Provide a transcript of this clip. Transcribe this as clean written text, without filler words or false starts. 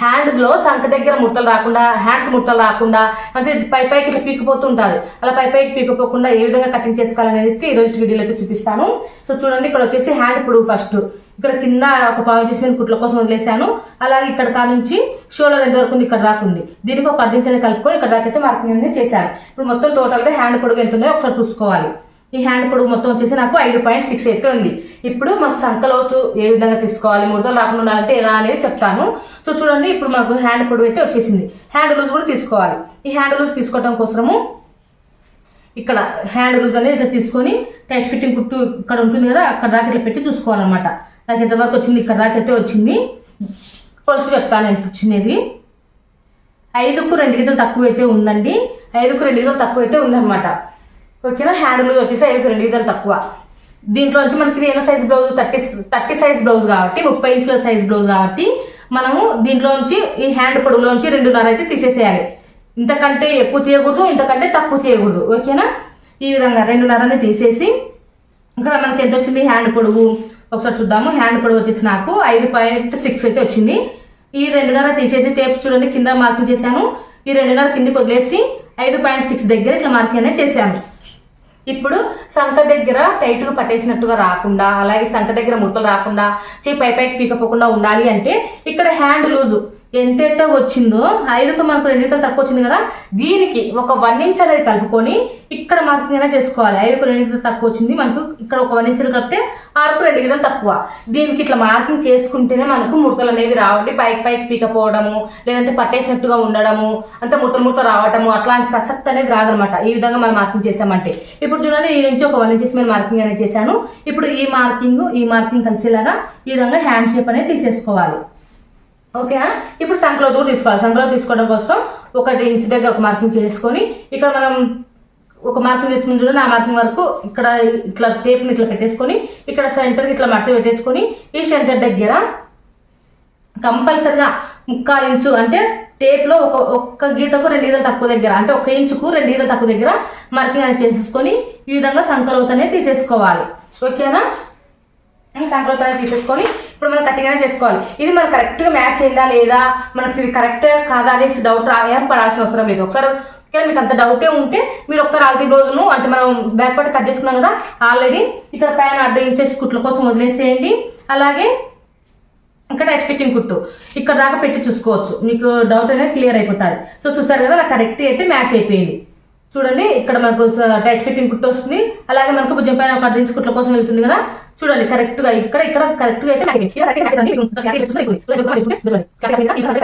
Hand లో సంక దగ్గర ముట్టలు రాకుండా, హ్యాండ్స్ ముట్టలు రాకుండా, అంటే పైకి ఇట్లా పీకిపోతూ ఉంటుంది. అలా పైకి పీకిపోకుండా ఏ విధంగా కటింగ్ చేసుకోవాలనేది ఈ రోజు వీడియోలో అయితే చూపిస్తాను. సో చూడండి, ఇక్కడ వచ్చేసి హ్యాండ్ పొడవు ఫస్ట్ ఇక్కడ కింద ఒక 0.6 కుట్ల కోసం వదిలేసాను. అలాగే ఇక్కడ కానుంచి షోల్డర్ ఎంత వరకు ఇక్కడ రాకుంది, దీనికి ఒక 1 ఇంచ్ అనేది కలుపుకొని ఇక్కడ దాకైతే మార్కింగ్ అనేది చేశాను. ఇప్పుడు మొత్తం టోటల్ గా హ్యాండ్ పొడవు ఎంత ఉందో ఒకసారి చూసుకోవాలి. ఈ హ్యాండ్ పొడవు మొత్తం వచ్చేసి నాకు 5.6 అయితే ఉంది. ఇప్పుడు మనకు సంకలోతు ఏ విధంగా తీసుకోవాలి, ముడతలు రాకుండా ఉండాలంటే ఎలా అనేది చెప్తాను. సో చూడండి, ఇప్పుడు మనకు హ్యాండ్ పొడవు అయితే వచ్చేసింది. హ్యాండ్ లూజ్ కూడా తీసుకోవాలి. ఈ హ్యాండ్ లూజ్ తీసుకోవడం కోసము ఇక్కడ హ్యాండ్ లూజ్ అనేది ఇట్లా తీసుకొని టైట్ ఫిట్టింగ్ కుట్టు ఇక్కడ ఉంటుంది కదా, అక్కడ దాకా ఇట్లా పెట్టి చూసుకోవాలన్నమాట. నాకు ఎంతవరకు వచ్చింది, ఇక్కడ దాకా అయితే వచ్చింది. కొలుసు చెప్తాను ఎంత వచ్చింది. 5కు 2 గీతలు తక్కువ అయితే ఉందండి. 5కు 2 గీతలు తక్కువ అయితే ఉందన్నమాట. ఓకేనా, హ్యాండ్ లూజ్ వచ్చేసి 5కు 2 గీతలు తక్కువ. దీంట్లో నుంచి మనకి ఏమో సైజ్ బ్లౌజ్ 30 సైజ్ బ్లౌజ్ కాబట్టి, 30 ఇంచుల సైజ్ బ్లౌజ్ కాబట్టి మనము దీంట్లో నుంచి ఈ హ్యాండ్ పొడవులోంచి 2.5 అయితే తీసేసేయాలి. ఇంతకంటే ఎక్కువ తీయకూడదు, ఇంతకంటే తక్కువ తీయకూడదు. ఓకేనా, ఈ విధంగా 2.5 తీసేసి ఇక్కడ మనకి ఎంత వచ్చింది హ్యాండ్ పొడవు ఒకసారి చూద్దాము. హ్యాండ్ పొడవు వచ్చేసి నాకు 5.6 అయితే వచ్చింది. ఈ 2.5 తీసేసి టేప్ చూడండి కింద మార్కింగ్ చేశాను. ఈ 2.5 కిందకి వదిలేసి 5.6 దగ్గర ఇట్లా మార్కింగ్ అనేది చేశాను. ఇప్పుడు సంక దగ్గర టైట్ గా పట్టేసినట్టుగా రాకుండా, అలాగే సంక దగ్గర ముడతలు రాకుండా, చేయి పైకి పీకపోకుండా ఉండాలి అంటే ఇక్కడ హ్యాండ్ లూజు ఎంతైతే వచ్చిందో 5కు మనకు 2 గీతలు తక్కువ వచ్చింది కదా, దీనికి ఒక 1 ఇంచ్ అనేది కలుపుకొని ఇక్కడ మార్కింగ్ అనేది చేసుకోవాలి. 5కు 2 గీతలు తక్కువ వచ్చింది మనకు, ఇక్కడ ఒక 1 ఇంచ్ కలిపితే 6కు 2 గీతలు తక్కువ. దీనికి ఇట్లా మార్కింగ్ చేసుకుంటేనే మనకు ముడతలు అనేవి రావండి. పైకి పీకపోవడము, లేదంటే పట్టేసినట్టుగా ఉండడము, అంతే ముడతలు రావడము అట్లాంటి ప్రసక్తి అనేది రాదనమాట. ఈ విధంగా మనం మార్కింగ్ చేసామంటే. ఇప్పుడు చూడండి, ఈ నుంచి ఒక 1 ఇంచెస్ మీద మార్కింగ్ అనేది చేశాను. ఇప్పుడు ఈ మార్కింగ్ కలిసేలాగా ఈ విధంగా హ్యాండ్ షేప్ అనేది తీసేసుకోవాలి. ఓకేనా, ఇప్పుడు సంకలో తీసుకోవాలి. సంకలో తీసుకోవడం కోసం 1 ఇంచ్ దగ్గర ఒక మార్కింగ్ చేసుకొని ఇక్కడ మనం ఒక మార్కింగ్ తీసుకుని చూడండి, ఆ మార్కింగ్ వరకు ఇక్కడ ఇట్లా టేప్ని ఇట్లా పెట్టేసుకొని ఇక్కడ సెంటర్కి ఇట్లా మట్టి పెట్టేసుకొని ఈ సెంటర్ దగ్గర కంపల్సరిగా 1/4 ఇంచు అంటే టేప్ లో ఒక్క గీతకు 2 గీతలు తక్కువ దగ్గర, అంటే 1 ఇంచుకు 2 గీతలు తక్కువ దగ్గర మార్కింగ్ అనేది చేసేసుకొని ఈ విధంగా సంకలోతనే తీసేసుకోవాలి. ఓకేనా, సంకలోతనే తీసేసుకొని ఇప్పుడు మనం కటింగ్ అనేది చేసుకోవాలి. ఇది మనం కరెక్ట్ గా మ్యాచ్ అయిందా లేదా, మనకి ఇది కరెక్ట్ కాదా అనేసి డౌట్ ఏం పడాల్సిన అవసరం లేదు. ఒకసారి మీకు అంత డౌటే ఉంటే మీరు ఒకసారి ఆల్టీ బ్లౌజ్ను అంటే మనం బ్యాక్ పార్ట్ కట్ చేసుకున్నాం కదా ఆల్రెడీ, ఇక్కడ పైన 1/2 ఇంచెస్ కుట్ల కోసం వదిలేసేయండి. అలాగే ఇక్కడ టైట్ ఫిట్టింగ్ కుట్టు ఇక్కడ దాకా పెట్టి చూసుకోవచ్చు, మీకు డౌట్ అనేది క్లియర్ అయిపోతుంది. సో చూసారు కదా, నాకు కరెక్ట్ అయితే మ్యాచ్ అయిపోయింది. చూడండి, ఇక్కడ మనకు టైట్ ఫిట్టింగ్ కుట్టు వస్తుంది. అలాగే మనకు భుజం పైన ఒక 1/2 ఇంచ్ కుట్ల కోసం వెళ్తుంది కదా, చూడండి కరెక్ట్ గా ఇక్కడ కరెక్ట్ గా అయితే